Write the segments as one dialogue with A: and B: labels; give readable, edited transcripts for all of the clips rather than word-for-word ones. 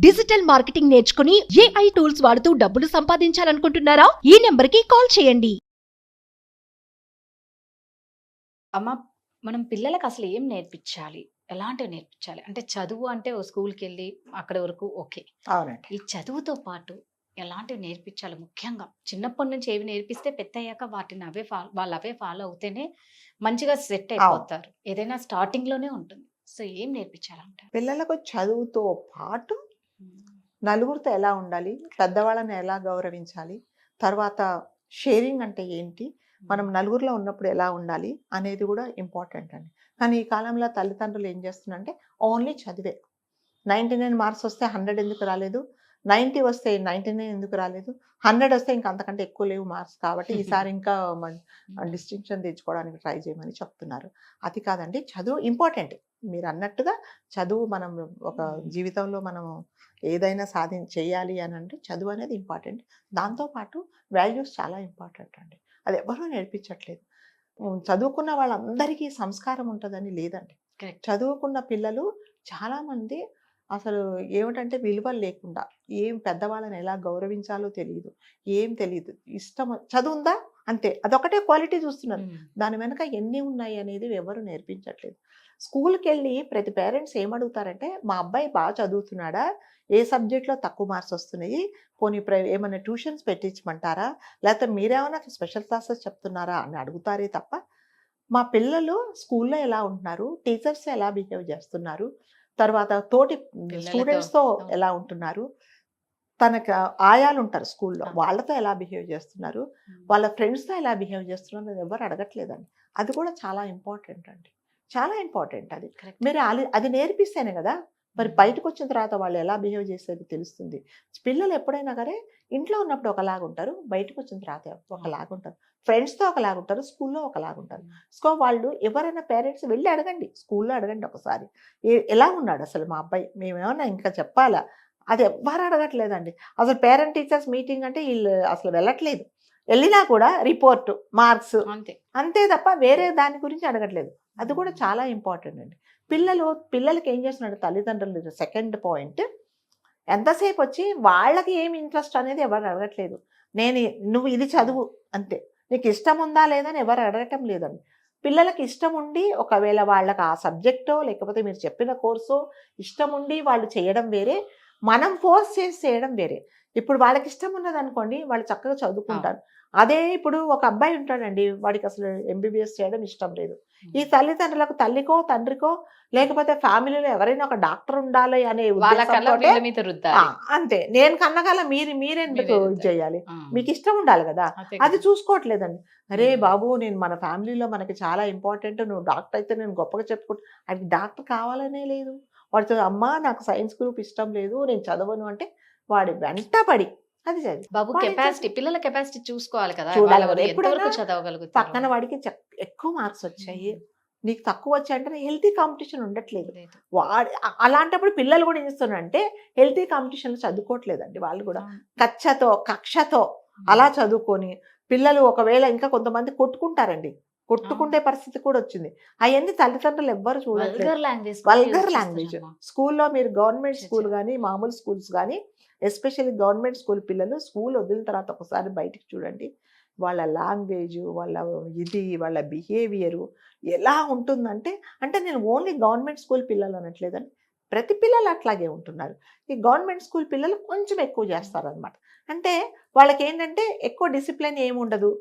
A: Digital marketing నేర్చుకుని AI tools వాడుతూ డబ్బులు సంపాదించాలనుకుంటున్నారా? ఈ నెంబర్కి కాల్ చేయండి.
B: అమ్మ, మనం పిల్లలకి అసలు ఏం నేర్పించాలి? ఎలాంటివి నేర్పించాలి? అంటే చదువు అంటే ఓ స్కూల్‌కెళ్ళి అక్కడి వరకు ఓకే.
C: అవునండి.
B: ఈ చదువుతో పాటు ఎలాంటివి నేర్పించాలి? ముఖ్యంగా చిన్నప్పటి నుంచి ఏవి నేర్పిస్తే పెద్దయ్యాక వాటిని వాళ్ళు అవే ఫాలో అవుతేనే మంచిగా సెట్ అయిపోతారు. ఏదైనా స్టార్టింగ్‌లోనే ఉంటుంది. సో, ఏం నేర్పించాలంటారు?
C: పిల్లలకు చదువుతో పాటు
B: హ్మ్.
C: నలుగురితో ఎలా ఉండాలి, పెద్దవాళ్ళని ఎలా గౌరవించాలి, తర్వాత షేరింగ్ అంటే ఏంటి, మనం నలుగురిలో ఉన్నప్పుడు ఎలా ఉండాలి అనేది కూడా ఇంపార్టెంట్ అండి. కానీ ఈ కాలంలో తల్లిదండ్రులు ఏం చేస్తున్నారంటే ఓన్లీ చదివే. 99 మార్క్స్ వస్తే 100 ఎందుకు రాలేదు, 90 వస్తే 99 ఎందుకు రాలేదు, 100 వస్తే ఇంకా అంతకంటే ఎక్కువ లేవు మార్క్స్ కాబట్టి ఈసారి ఇంకా డిస్టింక్షన్ తెచ్చుకోవడానికి ట్రై చేయమని చెప్తున్నారు. అది కాదండి, చదువు ఇంపార్టెంట్. మీరు అన్నట్టుగా చదువు మనం ఒక జీవితంలో మనం ఏదైనా చేయాలి అని అంటే చదువు అనేది ఇంపార్టెంట్. దాంతోపాటు వాల్యూస్ చాలా ఇంపార్టెంట్ అండి. అది ఎవరూ నేర్పించట్లేదు. చదువుకున్న వాళ్ళందరికీ సంస్కారం ఉంటుందని లేదండి.
B: కరెక్ట్.
C: చదువుకున్న పిల్లలు చాలామంది అసలు ఏమిటంటే విలువలు లేకుండా, ఏం పెద్దవాళ్ళని ఎలా గౌరవించాలో తెలియదు, ఏం తెలియదు, ఇష్టం చదువుందా అంతే, అదొకటే క్వాలిటీ చూస్తున్నారు. దాని వెనక ఎన్ని ఉన్నాయి అనేది ఎవరు నేర్పించట్లేదు. స్కూల్కి వెళ్ళి ప్రతి పేరెంట్స్ ఏమడుగుతారంటే, మా అబ్బాయి బాగా చదువుతున్నాడా, ఏ సబ్జెక్ట్లో తక్కువ మార్క్స్ వస్తున్నాయి, పోనీ ఏమైనా ట్యూషన్స్ పెట్టించమంటారా, లేకపోతే మీరేమైనా స్పెషల్ క్లాసెస్ చెప్తున్నారా అని అడుగుతారే తప్ప, మా పిల్లలు స్కూల్లో ఎలా ఉంటున్నారు, టీచర్స్ ఎలా బిహేవ్ చేస్తున్నారు, తర్వాత తోటి స్టూడెంట్స్తో ఎలా ఉంటున్నారు, తనకు ఆయాలు ఉంటారు స్కూల్లో, వాళ్ళతో ఎలా బిహేవ్ చేస్తున్నారు, వాళ్ళ ఫ్రెండ్స్తో ఎలా బిహేవ్ చేస్తున్నారు అని ఎవరు అడగట్లేదండి. అది కూడా చాలా ఇంపార్టెంట్ అండి, చాలా ఇంపార్టెంట్. అది మీరు అది నేర్పిస్తేనే కదా మరి బయటకు వచ్చిన తర్వాత వాళ్ళు ఎలా బిహేవ్ చేసేది తెలుస్తుంది. పిల్లలు ఎప్పుడైనా సరే ఇంట్లో ఉన్నప్పుడు ఒకలాగుంటారు, బయటకు వచ్చిన తర్వాత ఒకలాగుంటారు, ఫ్రెండ్స్తో ఒకలాగుంటారు, స్కూల్లో ఒకలాగుంటారు. సో వాళ్ళు ఎవరైనా పేరెంట్స్ వెళ్ళి అడగండి, స్కూల్లో అడగండి ఒకసారి, ఎలా ఉన్నాడు అసలు మా అబ్బాయి, మేమేమన్నా ఇంకా చెప్పాలా, అది ఎవ్వరు అడగట్లేదండి. అసలు పేరెంట్ టీచర్స్ మీటింగ్ అంటే వీళ్ళు అసలు వెళ్ళట్లేదు, వెళ్ళినా కూడా రిపోర్టు మార్క్స్ అంతే తప్ప వేరే దాని గురించి అడగట్లేదు. అది కూడా చాలా ఇంపార్టెంట్ అండి. పిల్లలకి ఏం చేస్తున్నారు తల్లిదండ్రులు, సెకండ్ పాయింట్, ఎంతసేపు వచ్చి వాళ్ళకి ఏమి ఇంట్రెస్ట్ అనేది ఎవరు అడగట్లేదు. నువ్వు ఇది చదువు అంతే, నీకు ఇష్టం ఉందా లేదని ఎవరు అడగటం లేదండి. పిల్లలకి ఇష్టం ఉండి ఒకవేళ వాళ్ళకి ఆ సబ్జెక్టో లేకపోతే మీరు చెప్పిన కోర్సో ఇష్టం ఉండి వాళ్ళు చేయడం వేరే, మనం ఫోర్స్ చేసి చేయడం వేరే. ఇప్పుడు వాళ్ళకి ఇష్టం ఉన్నది అనుకోండి, వాళ్ళు చక్కగా చదువుకుంటారు. అదే ఇప్పుడు ఒక అబ్బాయి ఉంటాడండి, వాడికి అసలు MBBS చేయడం ఇష్టం లేదు. ఈ తల్లిదండ్రులకు, తల్లికో తండ్రికో లేకపోతే ఫ్యామిలీలో ఎవరైనా ఒక డాక్టర్ ఉండాలి అనే ఉద్దేశంతో అంతే, నేను కన్నగల మీరెందుకు చేయాలి, మీకు ఇష్టం ఉండాలి కదా, అది చూసుకోవట్లేదండి. అరే బాబు, నేను మన ఫ్యామిలీలో మనకి చాలా ఇంపార్టెంట్, నువ్వు డాక్టర్ అయితే నేను గొప్పగా చెప్పుకుంటా, అది డాక్టర్ కావాలనే లేదు. వాడితో అమ్మ నాకు సైన్స్ గ్రూప్ ఇష్టం లేదు, నేను చదవను అంటే వాడి వెంటపడి అది చదివి
B: బాబు కెపాసిటీ, పిల్లల కెపాసిటీ చూసుకోవాలి కదా,
C: చూడాలి.
B: ఎంతవరకు చదవగలుగుతారు.
C: పక్కన వాడికి ఎక్కువ మార్క్స్ వచ్చాయి, నీకు తక్కువ వచ్చాయంటే హెల్తీ కాంపిటీషన్ ఉండట్లేదు. అలాంటప్పుడు పిల్లలు కూడా ఏం చేస్తున్నారంటే హెల్తీ కాంపిటీషన్ చదువుకోవట్లేదండి. వాళ్ళు కూడా కక్షతో అలా చదువుకొని పిల్లలు ఒకవేళ ఇంకా కొంతమంది కొట్టుకుంటారండి, కొట్టుకుంటే పరిస్థితి కూడా వచ్చింది. అవన్నీ తల్లిదండ్రులు ఎవ్వరు చూడట్లేదు. వల్గర్ లాంగ్వేజ్ స్కూల్లో, మీరు గవర్నమెంట్ స్కూల్ కానీ మామూలు స్కూల్స్ కానీ, ఎస్పెషల్లీ గవర్నమెంట్ స్కూల్ పిల్లలు స్కూల్ వదిలిన తర్వాత ఒకసారి బయటికి చూడండి, వాళ్ళ లాంగ్వేజ్, వాళ్ళ బిహేవియరు ఎలా ఉంటుందంటే, అంటే నేను ఓన్లీ గవర్నమెంట్ స్కూల్ పిల్లలు అనట్లేదండి, ప్రతి పిల్లలు అట్లాగే ఉంటున్నారు. ఈ గవర్నమెంట్ స్కూల్ పిల్లలు కొంచెం ఎక్కువ చేస్తారనమాట. అంటే వాళ్ళకి ఏంటంటే ఎక్కువ డిసిప్లిన్ ఏమి ఉండదు.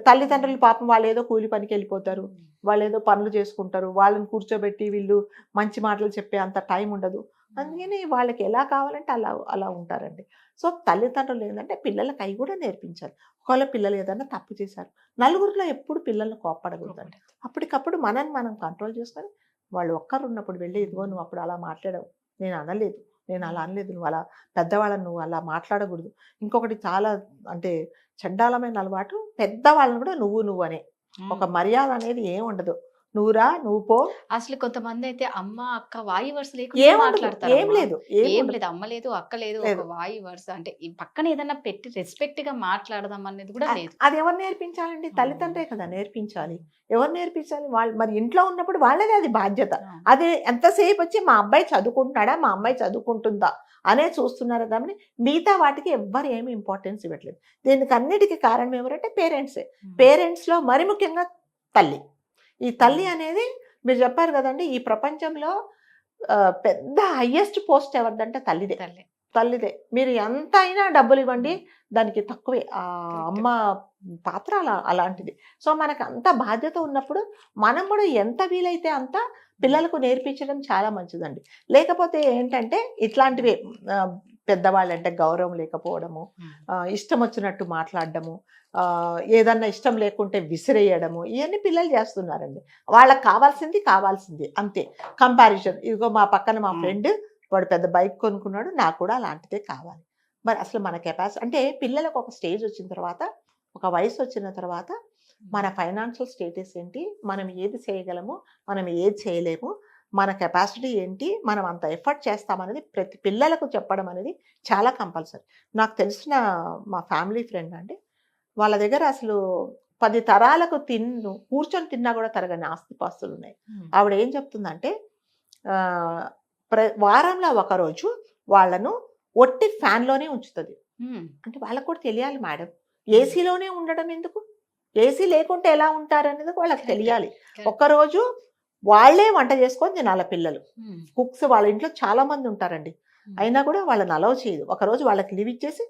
C: తల్లిదండ్రులు పాపం వాళ్ళు ఏదో కూలి పనికి వెళ్ళిపోతారు, వాళ్ళు ఏదో పనులు చేసుకుంటారు, వాళ్ళని కూర్చోబెట్టి వీళ్ళు మంచి మాటలు చెప్పే అంత టైం ఉండదు. అందుకని వాళ్ళకి ఎలా కావాలంటే అలా ఉంటారండి. సో తల్లిదండ్రులు ఏంటంటే పిల్లలకి అవి కూడా నేర్పించాలి. ఒకవేళ పిల్లలు ఏదైనా తప్పు చేశారు, నలుగురిలో ఎప్పుడు పిల్లల్ని కోప్పడకూడదండి. అప్పటికప్పుడు మనం కంట్రోల్ చేసుకొని, వాళ్ళు ఒక్కరు ఉన్నప్పుడు వెళ్ళి, ఇదిగో నువ్వు అప్పుడు అలా మాట్లాడావు, నేను అనలేదు, నేను అలా అనలేదు, నువ్వు అలా పెద్దవాళ్ళని నువ్వు అలా మాట్లాడకూడదు. ఇంకొకటి చాలా అంటే చండాలమైన అలవాటు, పెద్దవాళ్ళని కూడా నువ్వు అనే ఒక మర్యాద అనేది ఏమి ఉండదు. నువ్వురా, నువ్వు పో.
B: అసలు కొంతమంది అయితే అమ్మ అక్క వాయి వరుస లేకుండా మాట్లాడతారు.
C: ఏం లేదు,
B: అమ్మ లేదు, అక్క లేదు, ఒక వాయి వరుస అంటే ఈ పక్కన ఏదైనా పెట్టి రెస్పెక్ట్ గా మాట్లాడదాం అనేది కూడా లేదు.
C: అది ఎవరు నేర్పించాలండి? తల్లిదండ్రే కదా నేర్పించాలి. ఎవరు నేర్పించాలి? వాళ్ళు మరి ఇంట్లో ఉన్నప్పుడు వాళ్ళదే అది బాధ్యత. అదే ఎంతసేపు వచ్చి మా అబ్బాయి చదువుకుంటున్నాడా, మా అమ్మాయి చదువుకుంటుందా అనే చూస్తున్నారు కానీ మిగతా వాటికి ఎవ్వరు ఏమి ఇంపార్టెన్స్ ఇవ్వట్లేదు. దీనికి అన్నిటికీ కారణం ఎవరంటే పేరెంట్సే. పేరెంట్స్లో మరి ముఖ్యంగా తల్లి. ఈ తల్లి అనేది మీరు చెప్పారు కదండి, ఈ ప్రపంచంలో పెద్ద హయ్యెస్ట్ పోస్ట్ ఎవరిదంటే తల్లిదే. తల్లిదే. మీరు ఎంత అయినా డబ్బులు ఇవ్వండి దానికి తక్కువే. ఆ అమ్మ పాత్ర అలాంటిది. సో మనకు అంత బాధ్యత ఉన్నప్పుడు మనం కూడా ఎంత వీలైతే అంత పిల్లలకు నేర్పించడం చాలా మంచిదండి. లేకపోతే ఏంటంటే ఇట్లాంటివే పెద్దవాళ్ళంటే గౌరవం లేకపోవడము, ఇష్టం వచ్చినట్టు మాట్లాడడము, ఏదన్నా ఇష్టం లేకుంటే విసిరేయడము, ఇవన్నీ పిల్లలు చేస్తున్నారండి. వాళ్ళకి కావాల్సింది అంతే. కంపారిజన్, ఇదిగో మా పక్కన మా ఫ్రెండ్ వాడు పెద్ద బైక్ కొనుక్కున్నాడు, నాకు కూడా అలాంటిదే కావాలి. మరి అసలు మన కెపాసిటీ అంటే పిల్లలకు ఒక స్టేజ్ వచ్చిన తర్వాత, ఒక వయసు వచ్చిన తర్వాత మన ఫైనాన్షియల్ స్టేటస్ ఏంటి, మనం ఏది చేయగలము, మనం ఏది చేయలేము, మన కెపాసిటీ ఏంటి, మనం అంత ఎఫర్ట్ చేస్తామనేది ప్రతి పిల్లలకు చెప్పడం అనేది చాలా కంపల్సరీ. నాకు తెలిసిన మా ఫ్యామిలీ ఫ్రెండ్ అండి, వాళ్ళ దగ్గర అసలు 10 తరాలకు కూర్చొని తిన్నా కూడా తరగని ఆస్తిపాస్తులు ఉన్నాయి. ఆవిడ ఏం చెప్తుందంటే వారంలో ఒకరోజు వాళ్ళను ఒట్టి ఫ్యాన్లోనే ఉంచుతుంది. అంటే వాళ్ళకు కూడా తెలియాలి మేడం, ఏసీలోనే ఉండడం ఎందుకు, ఏసీ లేకుంటే ఎలా ఉంటారనేది వాళ్ళకి తెలియాలి. ఒక్కరోజు వాళ్ళే వంట చేసుకొని తినాలి పిల్లలు. కుక్స్ వాళ్ళ ఇంట్లో చాలా మంది ఉంటారండి, అయినా కూడా వాళ్ళని అలౌ చేయదు. ఒకరోజు వాళ్ళకి లీవ్ ఇచ్చేసి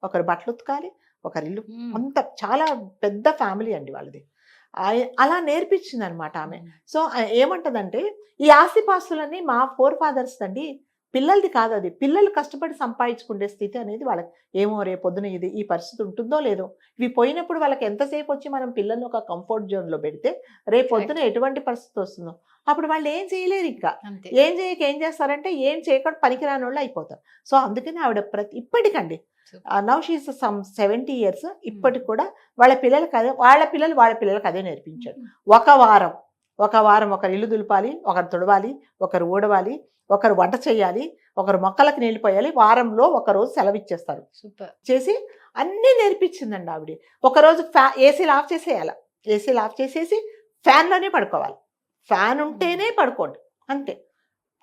C: ఒకరు బట్టలు ఉతకాలి, ఒకరి ఇల్లు, అంత చాలా పెద్ద ఫ్యామిలీ అండి వాళ్ళది. అలా నేర్పించింది అనమాట ఆమె. సో ఏమంటదంటే ఈ ఆస్తిపాస్తులన్నీ మా ఫాదర్స్ అండి, పిల్లలది కాదు అది. పిల్లలు కష్టపడి సంపాదించుకునే స్థితి అనేది వాళ్ళకి ఏమో రేపొద్దున ఈ పరిస్థితి ఉంటుందో లేదో. ఇవి పోయినప్పుడు వాళ్ళకి ఎంతసేపు వచ్చి మనం పిల్లల్ని ఒక కంఫర్ట్ జోన్లో పెడితే రేపొద్దున ఎటువంటి పరిస్థితి వస్తుందో అప్పుడు వాళ్ళు ఏం చేయలేరు. ఇంకా ఏం చేస్తారంటే ఏం చేయకుండా పనికిరాని వాళ్ళు అయిపోతారు. సో అందుకని ఆవిడ ఇప్పటికండి నౌ షీస్ సమ్ 70 years, ఇప్పటికి కూడా వాళ్ళ పిల్లలకు అదే నేర్పించారు. ఒక వారం ఒకరు ఇల్లు దులపాలి, ఒకరు తుడవాలి, ఒకరు ఊడవాలి, ఒకరు వంట చేయాలి, ఒకరు మొక్కలకు నీళ్ళు పోయాలి, వారంలో ఒకరోజు సెలవు ఇచ్చేస్తారు. చేసి అన్నీ నేర్పించిందండి ఆవిడ. ఒకరోజు ఏసీలు ఆఫ్ చేసేయాలి, ఏసీలు ఆఫ్ చేసేసి ఫ్యాన్లోనే పడుకోవాలి, ఫ్యాన్ ఉంటేనే పడుకోండి అంతే.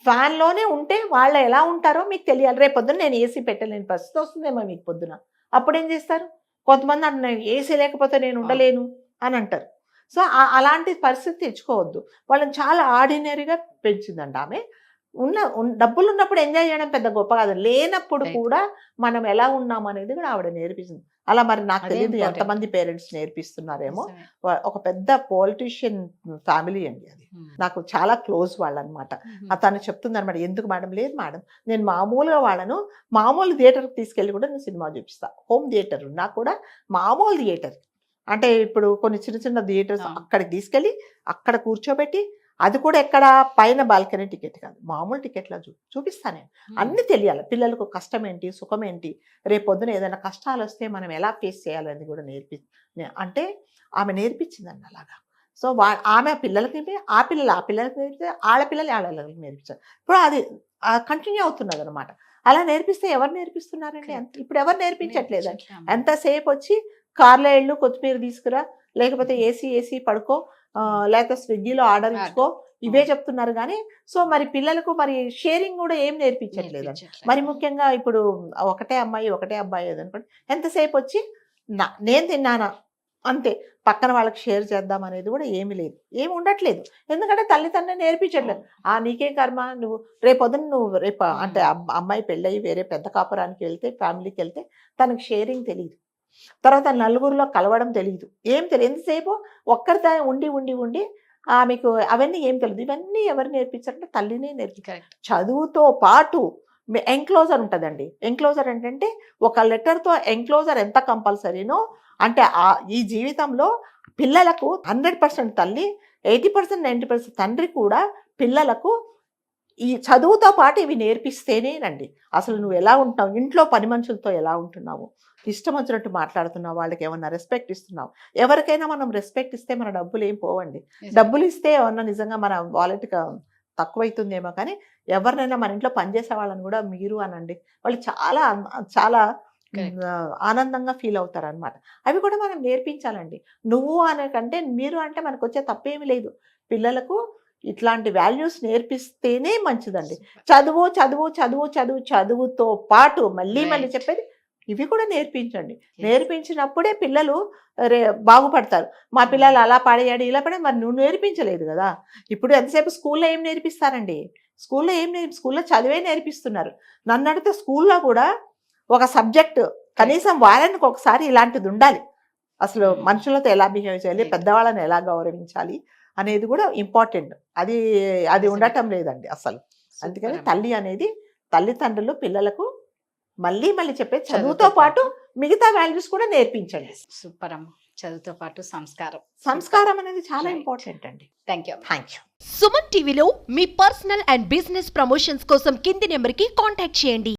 C: ఫ్యాన్లోనే ఉంటే వాళ్ళు ఎలా ఉంటారో మీకు తెలియాలి. రేపు పొద్దున్న నేను ఏసీ పెట్టలేని పరిస్థితి వస్తుందేమో మీకు పొద్దున, అప్పుడు ఏం చేస్తారు? కొంతమంది అంటున్నారు ఏసీ లేకపోతే నేను ఉండలేను అని అంటారు. సో అలాంటి పరిస్థితి తెచ్చుకోవద్దు. వాళ్ళని చాలా ఆర్డినరీగా పెంచిందండి ఆమె. డబ్బులు ఉన్నప్పుడు ఎంజాయ్ చేయడం పెద్ద గొప్ప కాదు, లేనప్పుడు కూడా మనం ఎలా ఉన్నాం అనేది కూడా ఆవిడ నేర్పించింది. అలా మరి నాకు తెలియదు ఎంతమంది పేరెంట్స్ నేర్పిస్తున్నారేమో. ఒక పెద్ద పొలిటీషియన్ ఫ్యామిలీ అండి అది, నాకు చాలా క్లోజ్ వాళ్ళు అనమాట. తను చెప్తుంది అనమాట, ఎందుకు మేడం? లేదు మేడం, నేను మామూలుగా వాళ్ళను మామూలు థియేటర్కి తీసుకెళ్ళి కూడా నేను సినిమా చూపిస్తా. హోమ్ థియేటర్ నాకు కూడా మామూలు థియేటర్ అంటే ఇప్పుడు కొన్ని చిన్న థియేటర్స్ అక్కడికి తీసుకెళ్ళి అక్కడ కూర్చోబెట్టి, అది కూడా ఎక్కడ పైన బాల్కనీ టికెట్ కాదు, మామూలు టికెట్లా చూపిస్తాను నేను. అన్నీ తెలియాలి పిల్లలకు, కష్టం ఏంటి, సుఖం ఏంటి, రేపు పొద్దున ఏదైనా కష్టాలు వస్తే మనం ఎలా ఫేస్ చేయాలని కూడా అంటే ఆమె నేర్పించిందండి అలాగా. సో ఆమె పిల్లలకి ఆ పిల్లలకి నేర్పితే ఆడపిల్లలకి నేర్పించారు. ఇప్పుడు అది కంటిన్యూ అవుతున్నది అనమాట. అలా నేర్పిస్తే ఎవరు నేర్పిస్తున్నారండి? ఇప్పుడు ఎవరు నేర్పించట్లేదు. ఎంతసేపు వచ్చి కార్లో వెళ్ళు, కొత్తిమీర తీసుకురా, లేకపోతే ఏసీ పడుకో, లేకపోతే స్విగ్గీలో ఆర్డర్ ఇచ్చుకో, ఇవే చెప్తున్నారు కానీ సో మరి పిల్లలకు మరి షేరింగ్ కూడా ఏం నేర్పించట్లేదండి. మరి ముఖ్యంగా ఇప్పుడు ఒకటే అమ్మాయి ఒకటే అబ్బాయి అనుకోండి, ఎంతసేపు వచ్చి నేను తిన్నానా అంతే, పక్కన వాళ్ళకి షేర్ చేద్దాం అనేది కూడా ఏమీ లేదు, ఏమి ఉండట్లేదు. ఎందుకంటే తల్లిదండ్రులు నేర్పించట్లేదు. నీకేం కర్మ, నువ్వు రేపు అంటే అమ్మాయి పెళ్ళయి వేరే పెద్ద కాపురానికి వెళ్తే, ఫ్యామిలీకి వెళ్తే తనకు షేరింగ్ తెలియదు, తర్వాత నలుగురిలో కలవడం తెలియదు, ఏం తెలియదు. ఎంతసేపు ఒక్కరితో ఉండి మీకు అవన్నీ ఏం తెలియదు. ఇవన్నీ ఎవరు నేర్పించారంటే తల్లినే నేర్పించారు. చదువుతో పాటు ఎంక్లోజర్ ఉంటుందండి. ఎంక్లోజర్ ఏంటంటే ఒక లెటర్తో ఎంక్లోజర్ ఎంత కంపల్సరీనో, అంటే ఈ జీవితంలో పిల్లలకు 100% తల్లి, 80% 90% తండ్రి కూడా పిల్లలకు ఈ చదువుతో పాటు ఇవి నేర్పిస్తేనేనండి అసలు నువ్వు ఎలా ఉంటావు, ఇంట్లో పని మనుషులతో ఎలా ఉంటున్నావు, ఇష్టం వచ్చినట్టు మాట్లాడుతున్నావు, వాళ్ళకి ఏమన్నా రెస్పెక్ట్ ఇస్తున్నావు. ఎవరికైనా మనం రెస్పెక్ట్ ఇస్తే మన డబ్బులు ఏం పోవండి. డబ్బులు ఇస్తే ఏమన్నా నిజంగా మన వాలెట్ తక్కువైతుందేమో, కానీ ఎవరినైనా మన ఇంట్లో పనిచేసే వాళ్ళని కూడా మీరు అనండి, వాళ్ళు చాలా చాలా ఆనందంగా ఫీల్ అవుతారు అనమాట. అవి కూడా మనం నేర్పించాలండి. నువ్వు అనే కంటే మీరు అంటే మనకు వచ్చే తప్పేమీ లేదు. పిల్లలకు ఇట్లాంటి వాల్యూస్ నేర్పిస్తేనే మంచిదండి. చదువుతో పాటు మళ్ళీ చెప్పేది ఇవి కూడా నేర్పించండి. నేర్పించినప్పుడే పిల్లలు బాగుపడతారు. మా పిల్లలు అలా పాడేయాడు ఇలా పడే, మరి నువ్వు నేర్పించలేదు కదా. ఇప్పుడు ఎంతసేపు స్కూల్లో ఏం నేర్పిస్తారండి? స్కూల్లో చదివే నేర్పిస్తున్నారు. నన్ను అడిగితే స్కూల్లో కూడా ఒక సబ్జెక్ట్ కనీసం వారానికి ఒకసారి ఇలాంటిది ఉండాలి. అసలు మనుషులతో ఎలా బిహేవ్ చేయాలి, పెద్దవాళ్ళని ఎలా గౌరవించాలి అనేది కూడా ఇంపార్టెంట్. అది ఉండటం లేదండి అసలు. అందుకని తల్లి అనేది, తల్లిదండ్రులు పిల్లలకు మళ్ళీ చెప్పే చదువుతో పాటు మిగతా వాల్యూస్ కూడా నేర్పించండి.
B: సూపర్ అమ్మ. చదువుతో పాటు
C: సంస్కారం అనేది చాలా ఇంపార్టెంట్ అండి.
B: Thank you.
A: సుమన్ టీవీలో మీ పర్సనల్ అండ్ బిజినెస్ ప్రమోషన్స్ కోసం కింది నెంబర్కి కాంటాక్ట్ చేయండి.